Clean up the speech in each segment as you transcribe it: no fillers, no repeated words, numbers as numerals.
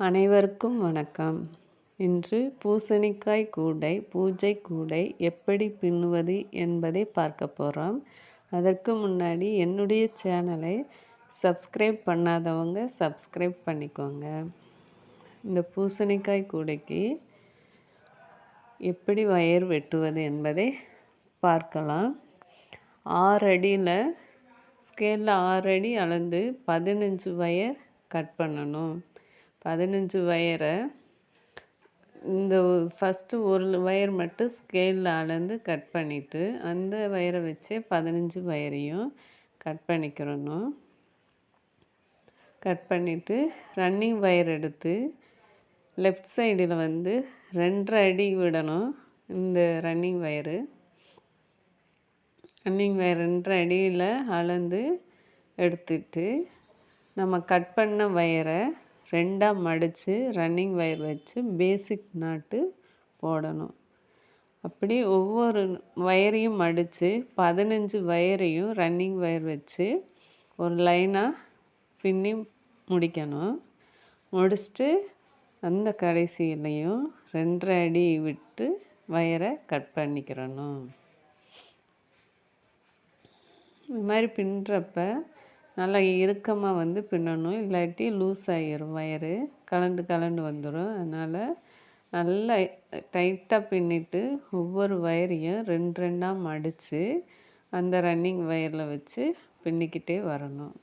அனைவருக்கும் வணக்கம். இன்று பூசணிக்காய் கூடை, பூஜை கூடை எப்படி பின்னுவது என்பதை பார்க்க போகிறோம். அதற்கு முன்னாடி என்னுடைய சேனலை சப்ஸ்கிரைப் பண்ணாதவங்க சப்ஸ்கிரைப் பண்ணிக்கோங்க. இந்த பூசணிக்காய் கூடைக்கு எப்படி வயர் வெட்டுவது என்பதை பார்க்கலாம். 6 அடியில் ஸ்கேலில் 6 அடி அளந்து 15 வயர் கட் பண்ணணும். 15 வயரை இந்த ஃபஸ்ட்டு ஒரு வயர் மட்டும் ஸ்கேலில் அளந்து கட் பண்ணிவிட்டு அந்த வயரை வச்சு 15 வயரையும் கட் பண்ணிக்கிறணும். கட் பண்ணிவிட்டு ரன்னிங் வயர் எடுத்து லெஃப்ட் சைடில் 2.5 அடி விடணும். இந்த ரன்னிங் வயர் 2.5 அடியில் அளந்து எடுத்துட்டு நம்ம கட் பண்ண வயரை 2ஆக மடித்து ரன்னிங் வயர் வச்சு பேசிக் நாட்டு போடணும். அப்படி ஒவ்வொரு வயரையும் மடித்து 15 வயரையும் ரன்னிங் வயர் வச்சு ஒரு லைனாக பின்னி முடிக்கணும். முடிச்சுட்டு அந்த கடைசியிலையும் 2.5 அடி விட்டு வயரை கட் பண்ணிக்கிறணும். இது மாதிரி பின்னுறப்ப நல்லா இறுக்கமாக பின்னணும். இல்லாட்டி லூஸ் ஆகிரும், வயரு கலண்டு வந்துடும். அதனால் நல்லா டைட்டாக பின்னிட்டு ஒவ்வொரு வயரையும் 2ஆக மடித்து அந்த ரன்னிங் வயரில் வச்சு பின்னிக்கிட்டே வரணும்.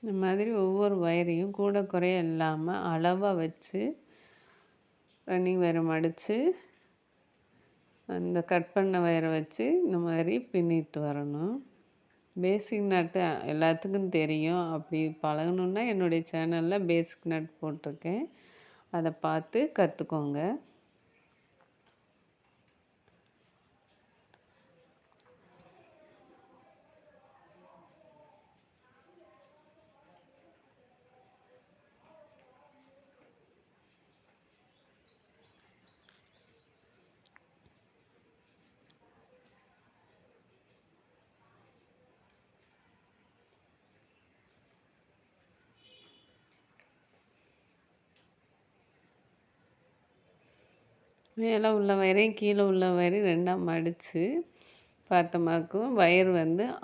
இந்த மாதிரி ஒவ்வொரு வயரையும் கூட குறைய இல்லாமல் அளவாக வச்சு ரன்னிங் வயரை மடித்து அந்த கட் பண்ண வயரை வச்சு இந்த மாதிரி பின்னிட்டு வரணும். பேசிக் நட்டு எல்லாத்துக்கும் தெரியும். அப்படி பழகணுன்னா என்னுடைய சேனலில் பேசிக் நட் போட்டிருக்கேன், அதை பார்த்து கற்றுக்கோங்க. மேலே உள்ள வயரையும் கீழே உள்ள வயரையும் 2ஆக மடித்து பார்த்தோமாக்கும் வயர்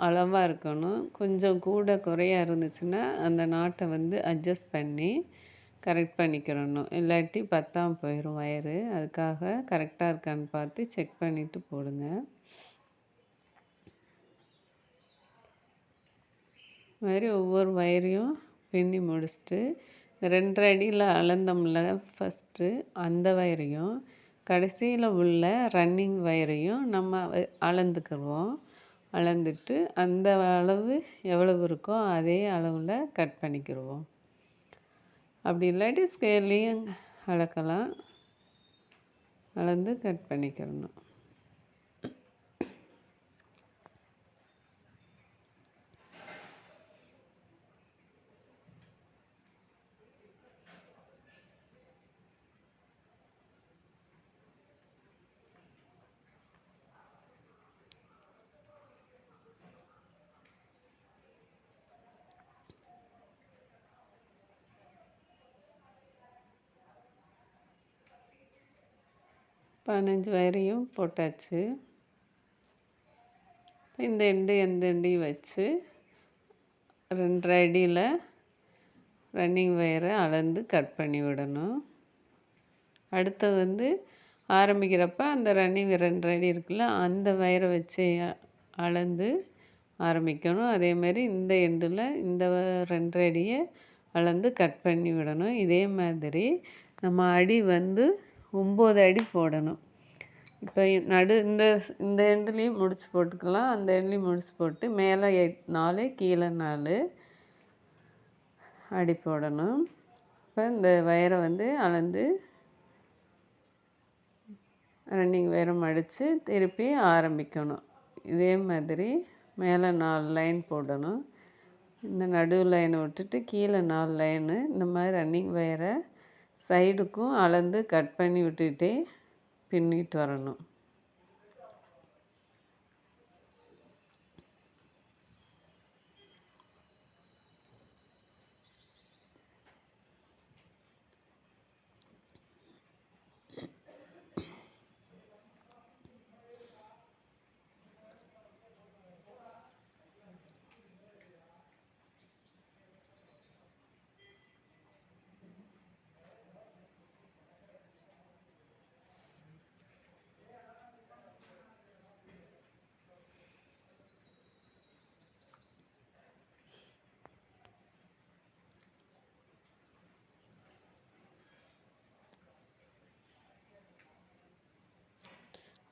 அளவாக இருக்கணும். கொஞ்சம் கூட குறையாக இருந்துச்சுன்னா அந்த நாட்டை அட்ஜஸ்ட் பண்ணி கரெக்ட் பண்ணிக்கிறணும். இல்லாட்டி பத்தாமல் போயிடும் வயரு. அதுக்காக கரெக்டாக இருக்கான்னு பார்த்து செக் பண்ணிவிட்டு போடுங்க. மாதிரி ஒவ்வொரு வயரையும் பின்னி முடிச்சுட்டு 2.5 அடியில் அளந்தோம்ல ஃபஸ்ட்டு, அந்த வயரையும் கடைசியில் உள்ள ரன்னிங் வயரையும் நம்ம அளந்துக்குவோம். அளந்துட்டு அந்த அளவு எவ்வளவு இருக்கோ அதே அளவில் கட் பண்ணிக்கிடுவோம். அப்படி இல்லாட்டி ஸ்கேல்லையும் அளக்கலாம். அளந்து கட் பண்ணிக்கிறணும். பதினஞ்சு வயரையும் போட்டாச்சு. இந்த எண்டையும் வச்சு 2.5 அடியில் ரன்னிங் வயரை அளந்து கட் பண்ணி விடணும். அடுத்து ஆரம்பிக்கிறப்ப அந்த ரன்னிங் 2.5 அடி இருக்குல்ல, அந்த வயரை வச்சு அளந்து ஆரம்பிக்கணும். அதேமாதிரி இந்த எண்டில் இந்த 2.5 அடியை அளந்து கட் பண்ணி விடணும். இதே மாதிரி நம்ம அடி 9 அடி போடணும். இப்போ இந்த எண்டுலேயும் முடிச்சு போட்டுக்கலாம். அந்த எண்ட்லேயும் முடிச்சு போட்டு மேலே 4 கீழே 4 அடி போடணும். இப்போ இந்த வயரை அளந்து ரன்னிங் வயரை மடித்து திருப்பி ஆரம்பிக்கணும். இதே மாதிரி மேலே 4 லைன் போடணும். இந்த நடு லைனை விட்டுட்டு கீழே 4 லைனு இந்த மாதிரி ரன்னிங் வயரை சைடுக்கும் அளந்து கட் பண்ணி விட்டுட்டே பின்னிட்டு வரணும்.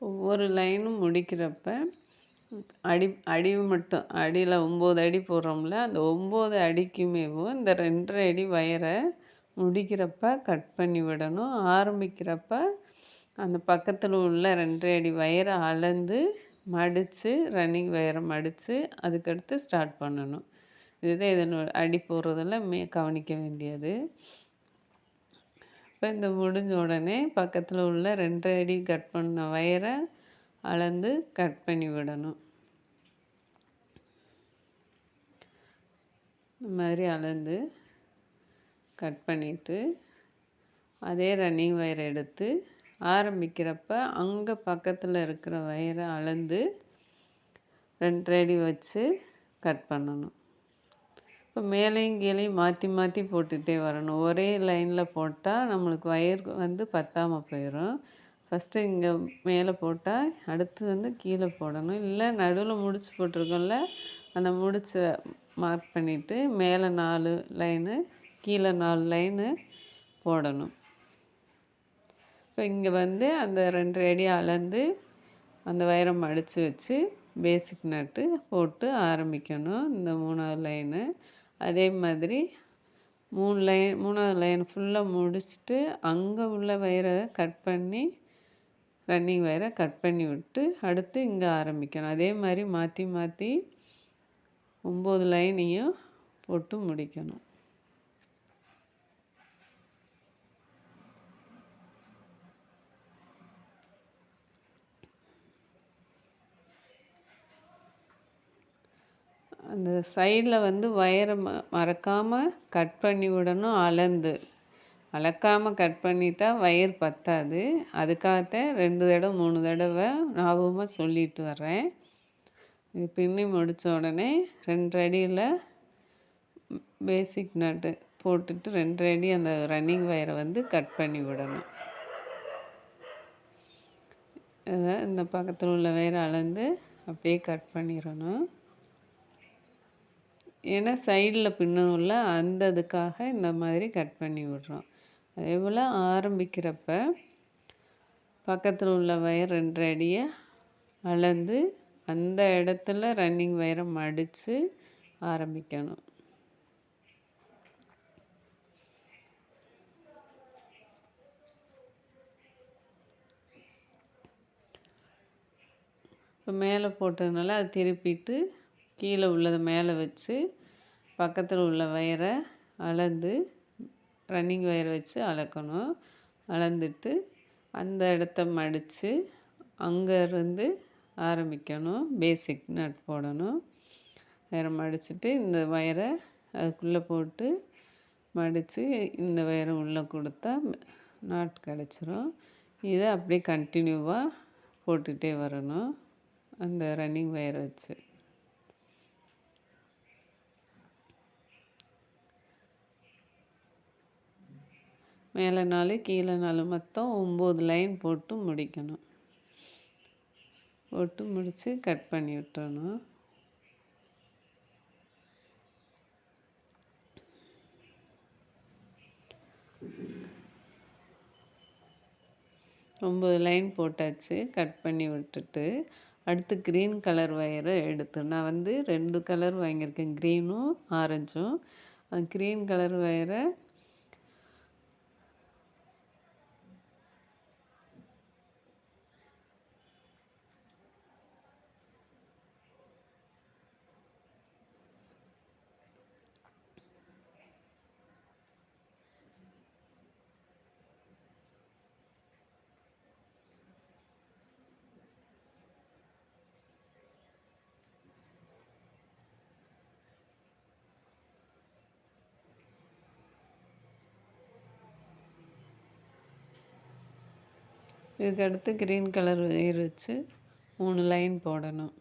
ஒவ்வொரு லைனும் முடிக்கிறப்ப அடி மட்டும் அடியில் 9 அடி போடுறோம்ல, அந்த 9 அடிக்குமேவும் இந்த 2.5 அடி வயரை முடிக்கிறப்ப கட் பண்ணி விடணும். ஆரம்பிக்கிறப்ப அந்த பக்கத்தில் உள்ள 2.5 அடி வயரை அளந்து மடித்து ரன்னிங் வயரை மடித்து அதுக்கடுத்து ஸ்டார்ட் பண்ணணும். இதுதான் இதனோட அடி போடுறதில் கவனிக்க வேண்டியது. இப்போ இந்த முடிஞ்ச உடனே பக்கத்தில் உள்ள 2.5 அடி கட் பண்ண வயரை அளந்து கட் பண்ணி விடணும். இந்த மாதிரி அளந்து கட் பண்ணிவிட்டு அதே ரன்னிங் வயரை எடுத்து ஆரம்பிக்கிறப்ப அங்கே பக்கத்தில் இருக்கிற வயரை அளந்து 2.5 அடி வச்சு கட் பண்ணணும். இப்போ மேலேயும் கீழேயும் மாற்றி மாற்றி போட்டுகிட்டே வரணும். ஒரே லைனில் போட்டால் நம்மளுக்கு வயர் பத்தாமல் போயிடும். ஃபஸ்ட்டு இங்கே மேலே போட்டால் அடுத்து கீழே போடணும். இல்லை நடுவில் முடிச்சு போட்டிருக்கோம்ல, அந்த முடிச்சை மார்க் பண்ணிவிட்டு மேலே 4 லைனு கீழே 4 லைனு போடணும். இப்போ இங்கே அந்த 2.5 அடி அளந்து அந்த வயரை மடித்து வச்சு பேசிக் நட்டு போட்டு ஆரம்பிக்கணும். இந்த 3வது லைனு அதே மாதிரி 3வது லைன் ஃபுல்லாக முடிச்சுட்டு அங்கே உள்ள வயரை கட் பண்ணி ரன்னிங் வயரை கட் பண்ணி விட்டு அடுத்து இங்கே ஆரம்பிக்கணும். அதே மாதிரி மாற்றி மாற்றி 9 லைனையும் போட்டு முடிக்கணும். அந்த சைடில் வயரை மறக்காமல் கட் பண்ணி விடணும். அளக்காமல் கட் பண்ணிட்டா வயர் பத்தாது. அதுக்காகத்தான் 2 தடவை 3 தடவை ஞாபகமாக சொல்லிட்டு வரேன். இது பின்னி முடித்த உடனே 2 அடியில் பேசிக் நட்டு போட்டுட்டு 2 அடி அந்த ரன்னிங் வயரை கட் பண்ணி விடணும். இந்த பக்கத்தில் உள்ள வயரை அளந்து அப்படியே கட் பண்ணிடணும். ஏன்னா சைடில் பின்னணும்ல, அந்த இதுக்காக இந்த மாதிரி கட் பண்ணி விடுறோம். அதே போல் ஆரம்பிக்கிறப்ப பக்கத்தில் உள்ள வயர் 2.5 அடியை அளந்து அந்த இடத்துல ரன்னிங் வயரை மடித்து ஆரம்பிக்கணும். இப்போ மேலே போட்டதுனால அது திருப்பிட்டு கீழே உள்ளதை மேலே வச்சு பக்கத்தில் உள்ள வயரை அளந்து ரன்னிங் வயரை வச்சு அளக்கணும். அளந்துட்டு அந்த இடத்த மடித்து அங்கேருந்து ஆரம்பிக்கணும். பேசிக் நட் போடணும். வயரை மடிச்சுட்டு இந்த வயரை அதுக்குள்ளே போட்டு மடித்து இந்த வயரை உள்ளே கொடுத்தா நாட் கிடச்சிரும். இதை அப்படியே கண்டினியூவாக போட்டுகிட்டே வரணும் அந்த ரன்னிங் வயரை வச்சு. மேலே 4 கீழே 4 மொத்தம் 9 லைன் போட்டு முடிக்கணும். போட்டு முடித்து கட் பண்ணி விட்டுறணும். ஒம்பது லைன் போட்டாச்சு. கட் பண்ணி விட்டுட்டு அடுத்து க்ரீன் கலர் வயரை எடுத்து நான் 2 கலர் வாங்கியிருக்கேன், க்ரீனும் ஆரஞ்சும். அந்த க்ரீன் கலர் வயரை இதுக்கடுத்து க்ரீன் கலர் ஒயர் வச்சு 3 லைன் போடணும்.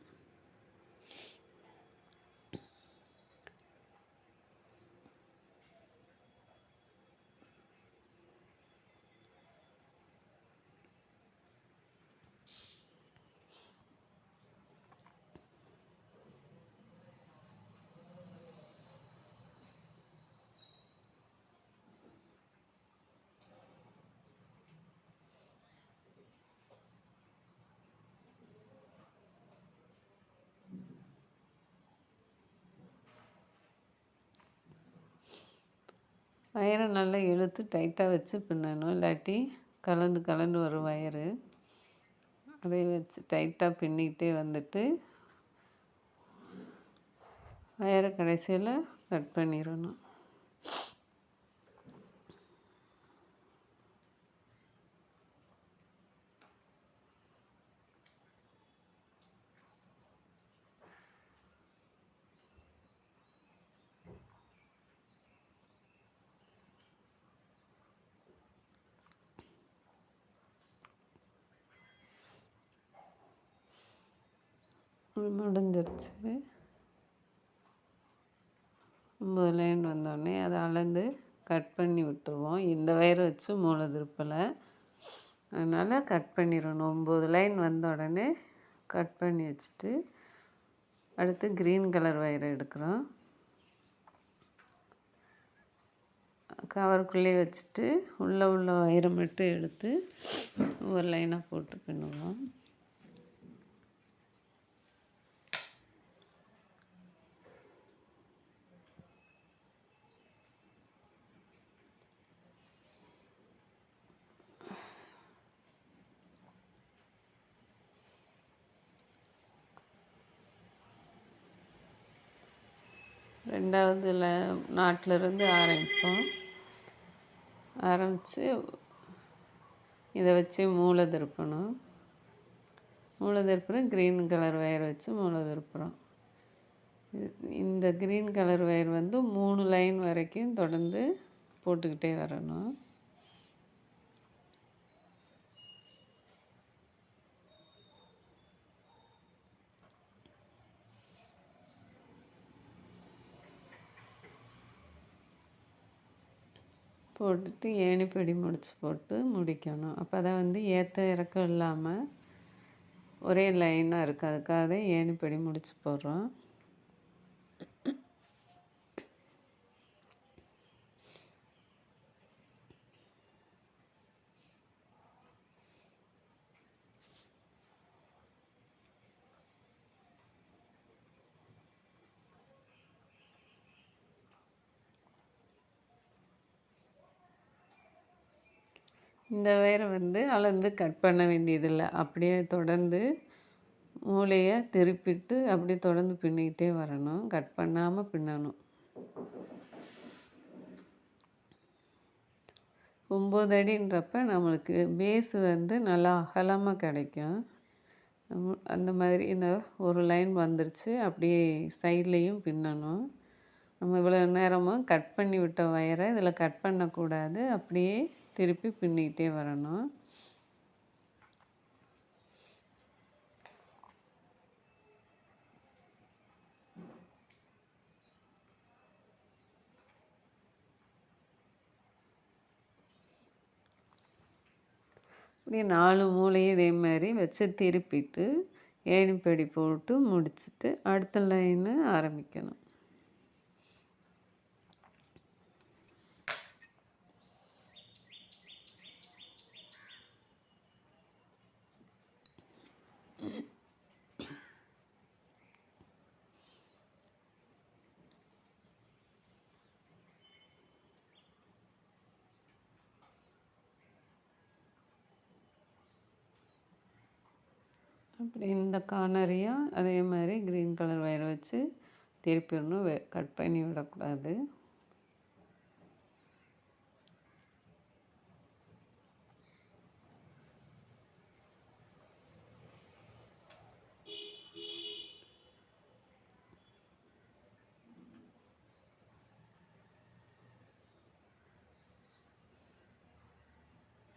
வயரை நல்லா இழுத்து டைட்டாக வச்சு பின்னணும், இல்லாட்டி கலண்டு கலண்டு வரும் வயரு. அதை வச்சு டைட்டாக பின்னிக்கிட்டே வந்துட்டு வயரை கடைசியில் கட் பண்ணிடணும். முடிஞ்சிருச்சு. 9 லைன் வந்தோடனே அதை அளந்து கட் பண்ணி விட்டுருவோம். இந்த வயரை வச்சு மூளை திருப்பலை, அதனால் கட் பண்ணிடணும். 9 லைன் வந்த உடனே கட் பண்ணி வச்சுட்டு அடுத்து க்ரீன் கலர் வயரை எடுக்கிறோம். கவருக்குள்ளே வச்சுட்டு உள்ள வயரை மட்டும் எடுத்து ஒரு லைனாக போட்டு பின்னுவோம். ரெண்டாவது நாட்டிலிருந்து ஆரம்பிப்போம். ஆரம்பித்து இதை வச்சு மூளை திருப்பணும். மூளை திருப்புறோம். க்ரீன் கலர் வயர் வச்சு மூளை திருப்புறோம். இந்த க்ரீன் கலர் வயர் வந்து 3 லைன் வரைக்கும் தொடர்ந்து போட்டுக்கிட்டே வரணும். போட்டுட்டு ஏணிப்படி முடிச்சு போட்டு முடிக்கணும். அப்போ தான் வந்து ஏற்ற இறக்கம் இல்லாமல் ஒரே லைனாக இருக்குது. அதுக்காக தான் ஏணிப்படி முடிச்சு போடுறோம். இந்த வயரை வந்து அளந்து கட் பண்ண வேண்டியதில்லை. அப்படியே தொடர்ந்து மூளையை திருப்பிட்டு அப்படியே தொடர்ந்து பின்னிக்கிட்டே வரணும். கட் பண்ணாமல் பின்னணும். 9 அடின்றப்ப நம்மளுக்கு பேஸு வந்து நல்லா அகலமாக கிடைக்கும். அந்த மாதிரி இந்த ஒரு லைன் வந்துருச்சு. அப்படியே சைட்லேயும் பின்னணும். நம்ம இவ்வளோ நேரமும் கட் பண்ணி விட்ட வயரை இதில் கட் பண்ணக்கூடாது. அப்படியே திருப்பி பின்னிக்கிட்டே வரணும். இப்படி 4 மூலையும் இதே மாதிரி வச்சு திருப்பிட்டு ஏணிப்படி போட்டு முடிச்சுட்டு அடுத்த லைனை ஆரம்பிக்கணும். அப்படி இந்த கார்னரையும் அதே மாதிரி க்ரீன் கலர் வயரை வச்சு திருப்பிடணும். கட் பண்ணி விடக்கூடாது.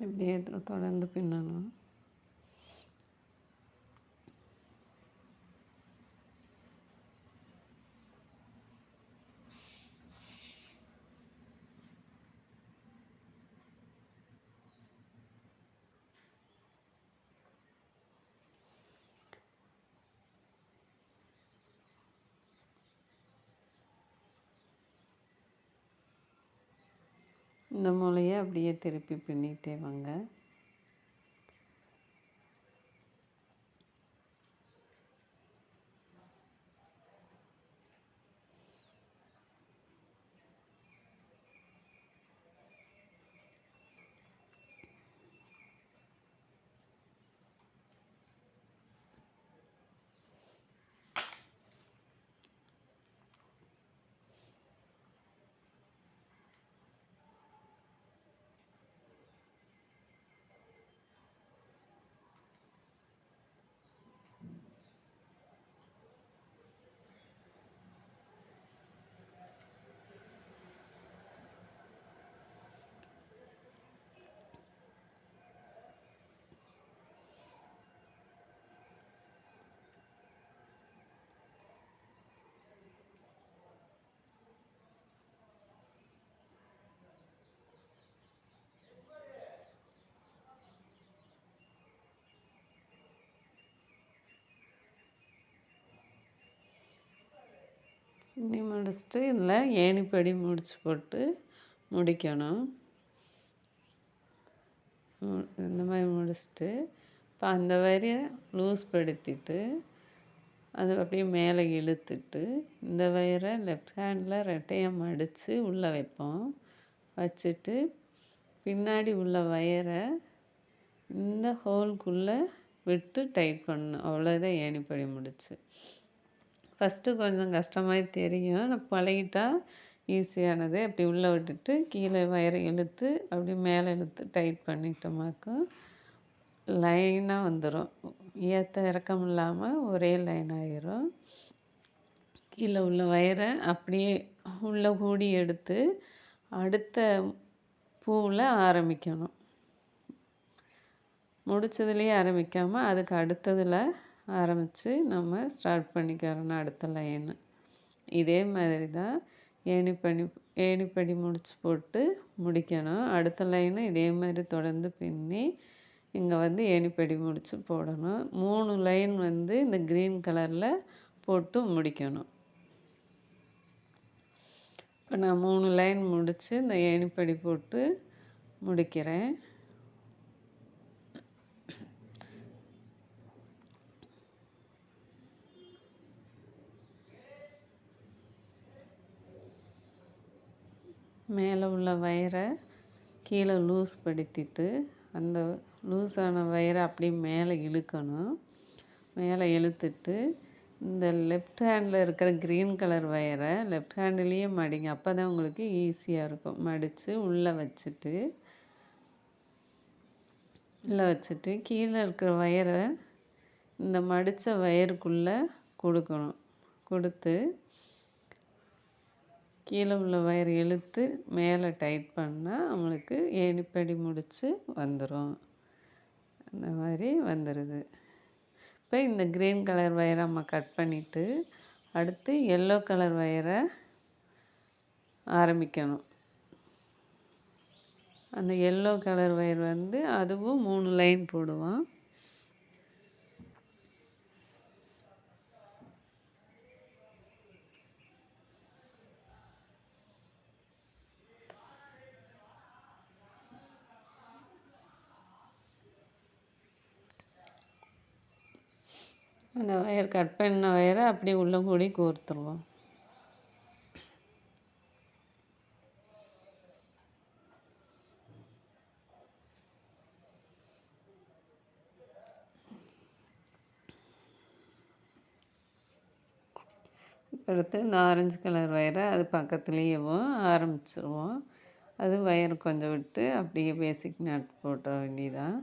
இப்படியே தொடர்ந்து பின்னணும். இந்த மூலையை அப்படியே திருப்பி பின்னிட்டே வாங்க. பின்னி முடிச்சுட்டு இதில் ஏணிப்படி முடிச்சு போட்டு முடிக்கணும். இந்த மாதிரி முடிச்சுட்டு இப்போ அந்த வரியை லூஸ் படுத்திட்டு அது அப்படியே மேலே இழுத்துட்டு இந்த வயரை லெஃப்ட் ஹேண்டில் ரெட்டையாக மடித்து உள்ளே வைப்போம். வச்சுட்டு பின்னாடி உள்ள வயரை இந்த ஹோல்குள்ளே விட்டு டைட் பண்ணணும். அவ்வளோதான் ஏணிப்படி முடிச்சு. ஃபஸ்ட்டு கொஞ்சம் கஷ்டமாக தெரியும். நான் பழகிட்டா ஈஸியானது. அப்படி உள்ளே விட்டுட்டு கீழே வயரை இழுத்து அப்படி மேலே இழுத்து டைட் பண்ணிட்டோமாக்கும் லைனாக வந்துடும். ஏற்ற இறக்கம் இல்லாமல் ஒரே லைன் ஆகிரும். கீழே உள்ள வயரை அப்படியே உள்ளே கூடி எடுத்து அடுத்த பூவில் ஆரம்பிக்கணும். முடிச்சதுலேயே ஆரம்பிக்காமல் அதுக்கு அடுத்ததில் ஆரம்பித்து நம்ம ஸ்டார்ட் பண்ணிக்கிறோம் அடுத்த லைனு. இதே மாதிரி தான் ஏணிப்படி முடிச்சு போட்டு முடிக்கணும். அடுத்த லைனு இதே மாதிரி தொடர்ந்து பின்னி இங்கே வந்து ஏணிப்படி முடித்து போடணும். 3 லைன் வந்து இந்த க்ரீன் கலரில் போட்டு முடிக்கணும். இப்போ நான் 3 லைன் முடித்து இந்த ஏணிப்படி போட்டு முடிக்கிறேன். மேலே உள்ள வயரை கீழே லூஸ் படுத்திட்டு அந்த லூஸான வயரை அப்படியே மேலே இழுக்கணும். மேலே இழுத்துட்டு இந்த லெஃப்ட் ஹேண்டில் இருக்கிற க்ரீன் கலர் வயரை லெஃப்ட் ஹேண்ட்லேயே மடிங்க. அப்போ தான் உங்களுக்கு ஈஸியாக இருக்கும். மடித்து உள்ளே வச்சுட்டு கீழே இருக்கிற வயரை இந்த மடித்த வயருக்குள்ளே கொடுக்கணும். கொடுத்து கீழே உள்ள வயர் இழுத்து மேலே டைட் பண்ணால் நம்மளுக்கு ஏணிப்படி முடித்து வந்துடும். அந்த மாதிரி வந்துடுது. இப்போ இந்த க்ரீன் கலர் வயரை நம்ம கட் பண்ணிவிட்டு அடுத்து எல்லோ கலர் வயரை ஆரம்பிக்கணும். அந்த எல்லோ கலர் வயர் வந்து அதுவும் 3 லைன் போடுவோம். அந்த வயர் கட் பண்ண வயரை அப்படியே உள்ளே கூடி கோர்த்துருவோம். அடுத்து இந்த ஆரஞ்சு கலர் வயரை அது பக்கத்துலேயேவும் ஆரம்பிச்சிருவோம். அது வயர் கொஞ்சம் விட்டு அப்படியே பேசிக் நாட் போட்டுற வேண்டியதான்.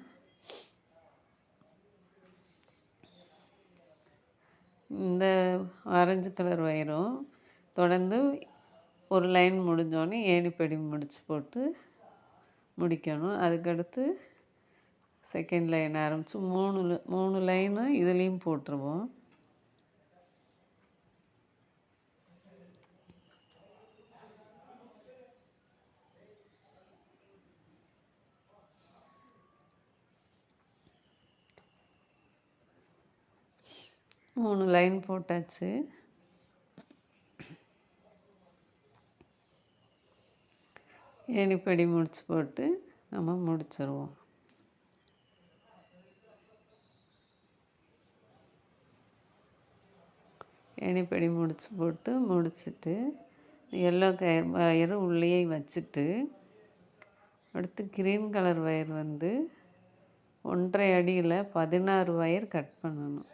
இந்த ஆரஞ்சு கலர் வயரும் தொடர்ந்து ஒரு லைன் முடிஞ்சோடனே ஏணிப்படி முடிச்சு போட்டு முடிக்கணும். அதுக்கடுத்து செகண்ட் லைன் ஆரம்பித்து 3 லைனு இதுலேயும் போட்டுருவோம். மூணு லைன் போட்டாச்சு. ஏணிப்படி முடிச்சு போட்டு நம்ம முடிச்சிருவோம். ஏணிப்படி முடிச்சு போட்டு முடிச்சுட்டு எல்லோ வயரு உள்ளேயே வச்சுட்டு அடுத்து க்ரீன் கலர் வயர் வந்து 1.5 அடியில் 16 வயர் கட் பண்ணணும்.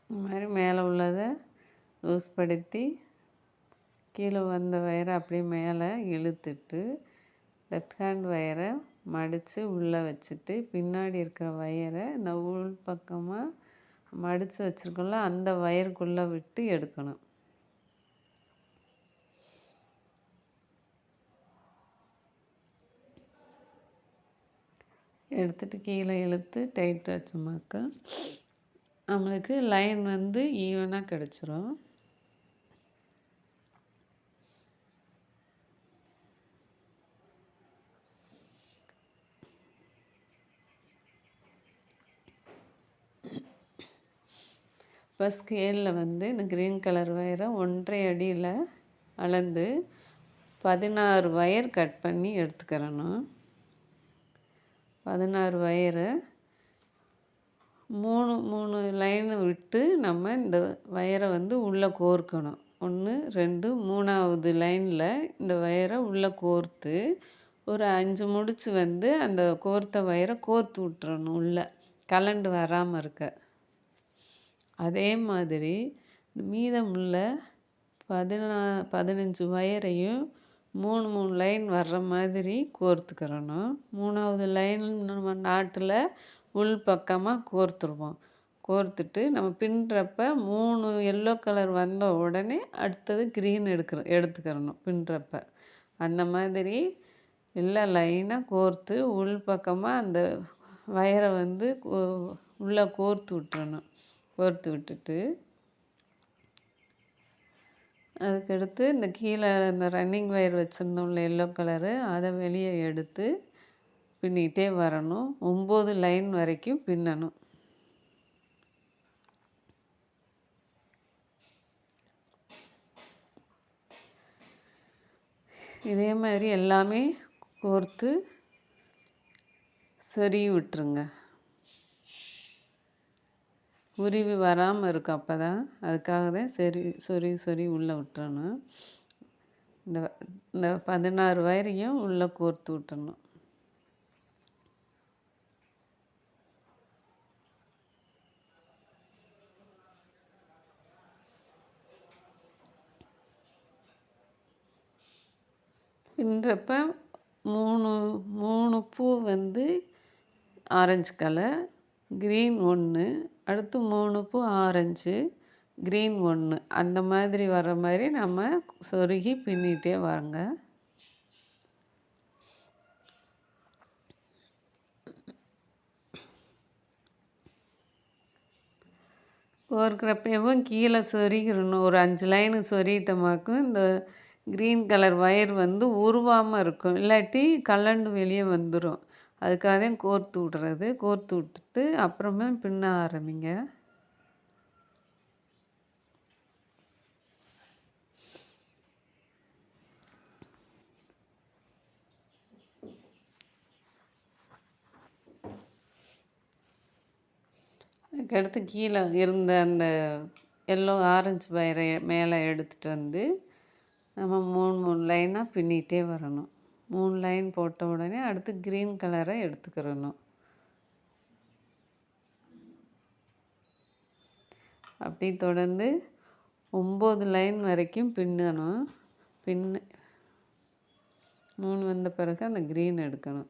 இந்த மாதிரி மேலே உள்ளதை லூஸ் படுத்தி கீழே வந்த வயரை அப்படியே மேலே இழுத்துட்டு லெஃப்ட் ஹேண்ட் வயரை மடித்து உள்ளே வச்சுட்டு பின்னாடி இருக்கிற வயரை இந்த உள் பக்கமாக மடித்து வச்சுருக்கோம்ல அந்த வயருக்குள்ளே விட்டு எடுக்கணும். எடுத்துட்டு கீழே இழுத்து டைட் வச்சோமாக்கா நம்மளுக்கு லைன் வந்து ஈவனாக கிடச்சிரும். இப்போ ஸ்கேலில் வந்து இந்த க்ரீன் கலர் வயரை 1.5 அடியில் அளந்து 16 வயர் கட் பண்ணி எடுத்துக்கிறணும். 16 வயரை 3 லைன் விட்டு நம்ம இந்த வயரை வந்து உள்ளே கோர்க்கணும். 1 2 3வது லைனில் இந்த வயரை உள்ளே கோர்த்து ஒரு 5 முடிச்சு வந்து அந்த கோர்த்த வயரை கோர்த்து விட்டுறணும், உள்ளே கலண்டு வராமல் இருக்க. அதே மாதிரி மீதமுள்ள 15 வயரையும் 3 லைன் வர்ற மாதிரி கோர்த்துக்கிறணும். 3வது லைன் நம்ம நாட்டில் உள் பக்கமாக கோர்த்துருவோம். கோர்த்துட்டு நம்ம பின்னுறப்ப 3 எல்லோ கலர் வந்த உடனே அடுத்தது க்ரீன் எடுத்துக்கிறணும் பின்னுறப்ப. அந்த மாதிரி எல்லாம் லைனாக கோர்த்து உள் பக்கமாக அந்த வயரை வந்து உள்ளே கோர்த்து விட்டுறணும். கோர்த்து விட்டுட்டு அதுக்கடுத்து இந்த கீழே இந்த ரன்னிங் வயர் வச்சுருந்தோம்ல எல்லோ கலரு அதை வெளியே எடுத்து பின்னிகிட்டே வரணும். 9 லைன் வரைக்கும் பின்னணும். இதே மாதிரி எல்லாமே கோர்த்து சொருகி விட்டுருங்க. உருவி வராமல் இருக்கும். அப்போ தான் அதுக்காக தான் சொருகி உள்ளே விட்டுறணும். இந்த 16 வயரையும் உள்ளே கோர்த்து விட்டுறணும். பின்னுறப்ப 3 பூ வந்து ஆரஞ்சு கலர், க்ரீன் 1, அடுத்து 3 பூ ஆரஞ்சு, க்ரீன் 1 அந்த மாதிரி வர்ற மாதிரி நம்ம சொருகி பின்னிகிட்டே வாங்க. கோர்க்கிறப்பவும் கீழே சொருகிடணும். ஒரு 5 லைனு சொருகிட்டமாக்கும் இந்த க்ரீன் கலர் வயர் வந்து உருவாமல் இருக்கும், இல்லாட்டி கலண்டு வெளியே வந்துடும். அதுக்காக தான் கோர்த்து விட்றது. கோர்த்து விட்டுட்டு அப்புறமே பின்ன ஆரம்பிங்க. அதுக்கடுத்து கீழே இருந்த அந்த எல்லோ ஆரஞ்சு வயரை மேலே எடுத்துகிட்டு வந்து நம்ம 3 லைனாக பின்னிகிட்டே வரணும். 3 லைன் போட்ட உடனே அடுத்து க்ரீன் கலரை எடுத்துக்கிறணும். அப்படி தொடர்ந்து 9 லைன் வரைக்கும் பின்னணும். 3 வந்த பிறகு அந்த க்ரீன் எடுக்கணும்.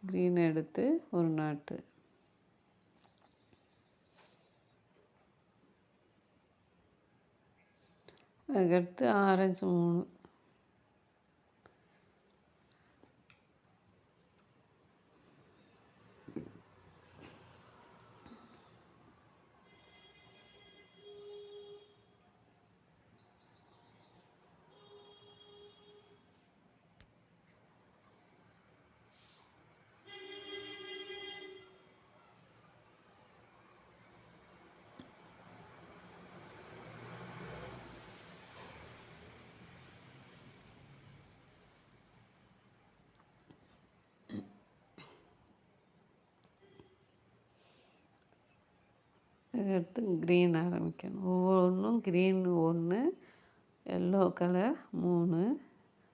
க்ரீன் எடுத்து ஒரு நாட்டு. அதுக்கடுத்து ஆரஞ்சு 3. அடுத்து க்ரீன் ஆரம்பிக்கணும். ஒவ்வொன்றும் க்ரீன் 1, எல்லோ கலர் 3,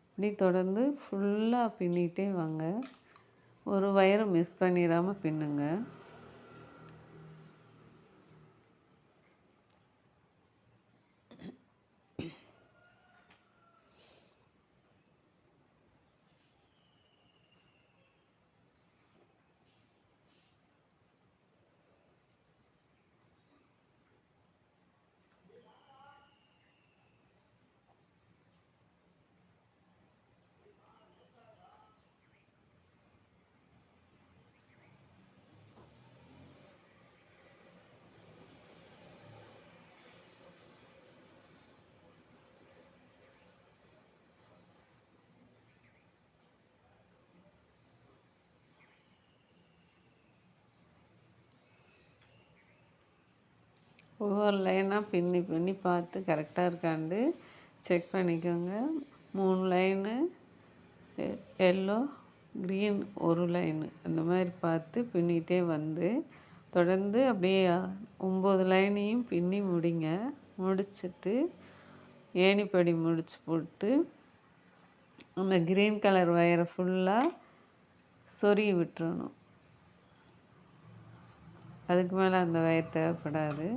இப்படி தொடர்ந்து ஃபுல்லாக பின்னிகிட்டே வாங்க. ஒரு வயரை மிஸ் பண்ணிடாமல் பின்னுங்க. ஒவ்வொரு லைனாக பின்னி பின்னி பார்த்து கரெக்டாக இருக்காண்டு செக் பண்ணிக்கோங்க. 3 லைனு எல்லோ க்ரீன் 1 லைனு அந்த மாதிரி பார்த்து பின்னிகிட்டே வந்து தொடர்ந்து அப்படியே 9 லைனையும் பின்னி முடிங்க. முடிச்சுட்டு ஏணிப்படி முடிச்சு போட்டு அந்த க்ரீன் கலர் வயரை ஃபுல்லாக சொருகி விட்டுறணும். அதுக்கு மேலே அந்த வயர் தேவைப்படாது.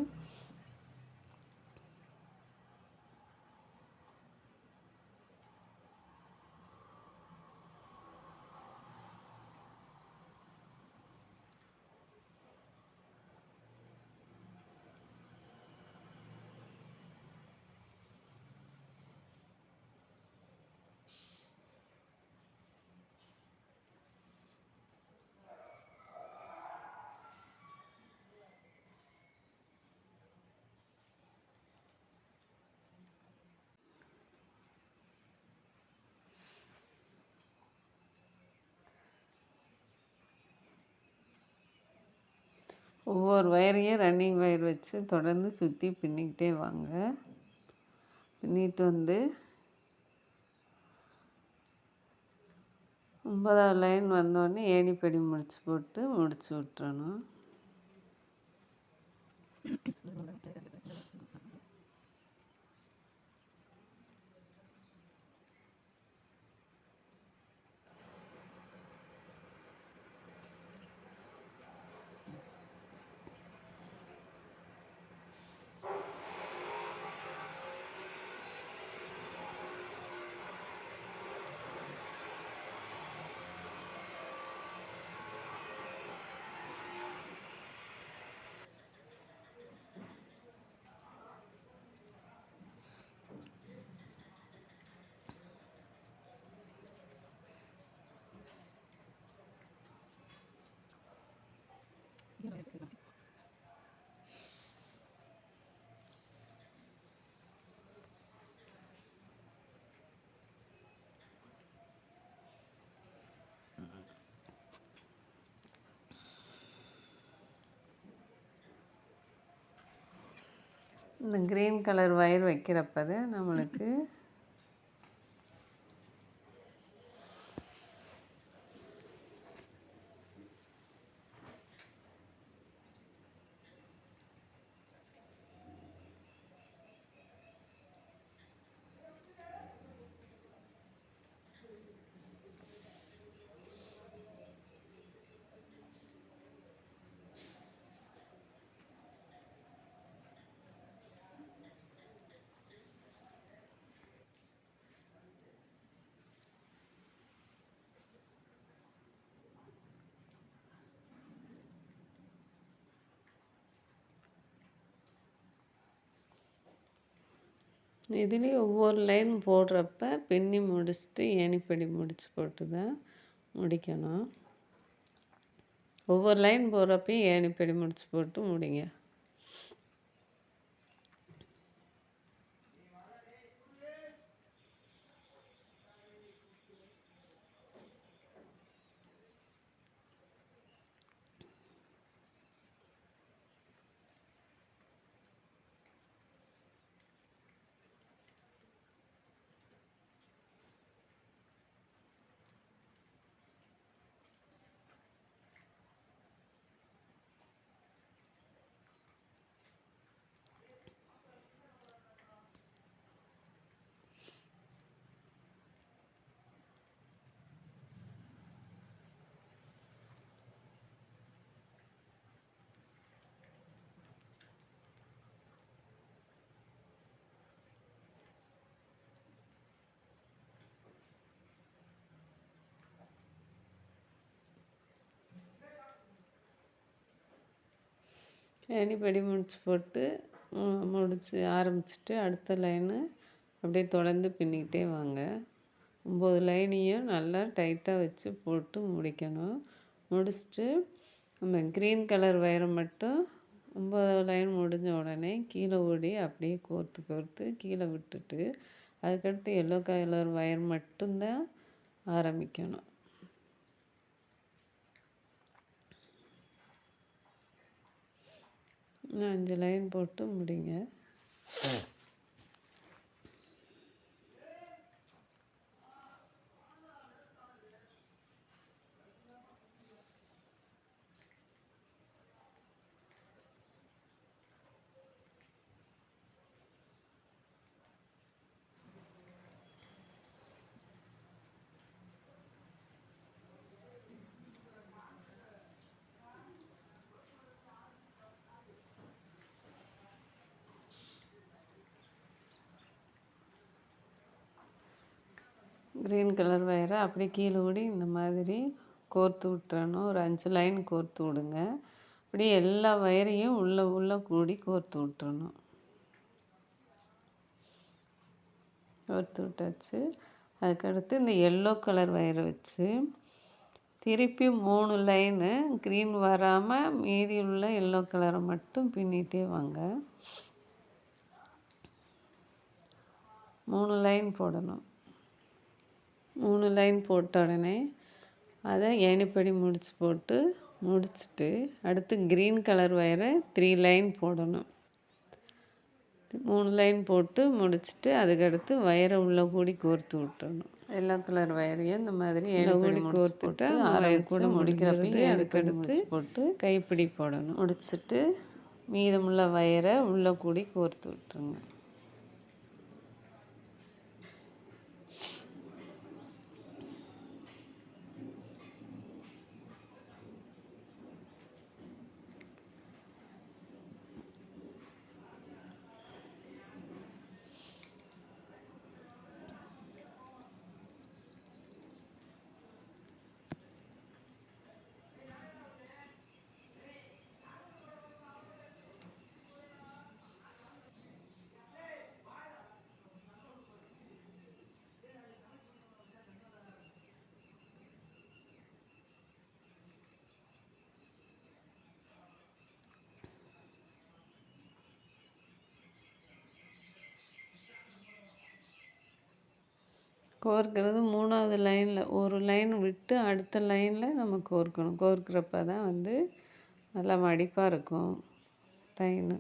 ஒவ்வொரு வயரையும் ரன்னிங் வயர் வச்சு தொடர்ந்து சுற்றி பின்னிக்கிட்டே வாங்க. பின்னிட்டு வந்து 9வது லைன் வந்தோடனே ஏணிப்படி முடிச்சு போட்டு முடிச்சு விட்டுறணும். இந்த க்ரீன் கலர் வயர் வைக்கிறப்ப தான் நம்மளுக்கு இதுலேயும் ஒவ்வொரு லைன் போடுறப்ப பின்னி முடிச்சுட்டு ஏணிப்படி முடிச்சு போட்டு தான் முடிக்கணும். ஒவ்வொரு லைன் போடுறப்பையும் ஏணிப்படி முடிச்சு போட்டு முடிங்க. ஏணிப்படி முடிச்சு போட்டு ஆரம்பிச்சுட்டு அடுத்த லைனு அப்படியே தொடர்ந்து பின்னிக்கிட்டே வாங்க. 9 லைனையும் நல்லா டைட்டாக வச்சு போட்டு முடிக்கணும். முடிச்சுட்டு நம்ம க்ரீன் கலர் வயரை மட்டும் 9 லைன் முடிஞ்ச உடனே கீழே ஓடி அப்படியே கோர்த்து கீழே விட்டுட்டு அதுக்கடுத்து எல்லோ கலர் வயர் மட்டும்தான் ஆரம்பிக்கணும். 5 லைன் போட்டு முடிங்க. க்ரீன் கலர் வயரை அப்படியே கீழே ஓடி இந்த மாதிரி கோர்த்து விட்டுறணும். ஒரு 5 லைன் கோர்த்து விடுங்க. அப்படியே எல்லா வயரையும் உள்ளே கூடி கோர்த்து விட்டுறணும். கோர்த்து விட்டாச்சு. அதுக்கடுத்து இந்த எல்லோ கலர் வயரை வச்சு திருப்பி 3 லைனு க்ரீன் வராமல் மீதி உள்ள எல்லோ கலரை மட்டும் பின்னிகிட்டே வாங்க. 3 லைன் போடணும். 3 லைன் போட்ட உடனே அதை ஏணிப்படி முடிச்சுட்டு அடுத்து க்ரீன் கலர் வயரை 3 லைன் போடணும். 3 லைன் போட்டு முடிச்சுட்டு அதுக்கடுத்து வயரை உள்ளே கூடி கோர்த்து விட்டுறணும். எல்லோ கலர் வயரையும் இந்த மாதிரி ஏணிப்படி கோர்த்துட்டு வயர் கூட முடிக்கிறப்ப அதுக்கடுத்து போட்டு கைப்பிடி போடணும். முடிச்சுட்டு மீதமுள்ள வயரை உள்ளே கூடி கோர்த்து விட்டுருங்க. கோர்க்கிறது 3வது லைனில் ஒரு லைன் விட்டு அடுத்த லைனில் நம்ம கோர்க்கணும். கோர்க்கிறப்ப தான் நல்லா மடிப்பாக இருக்கும் லைனு.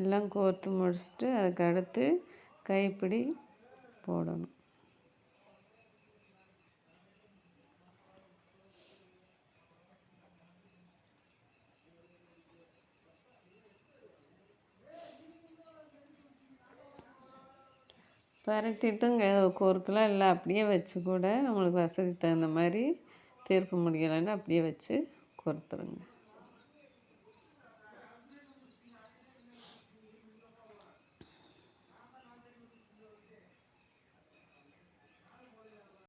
எல்லாம் கோர்த்து முடிச்சுட்டு அதுக்கு அடுத்து கைப்பிடி போடணும். பரட்டிட்டும் கோர்க்கலாம் இல்லை அப்படியே வச்சு கூட நம்மளுக்கு வசதி தகுந்த மாதிரி திருப்ப முடியலைன்னு அப்படியே வச்சு கோர்த்துருங்க.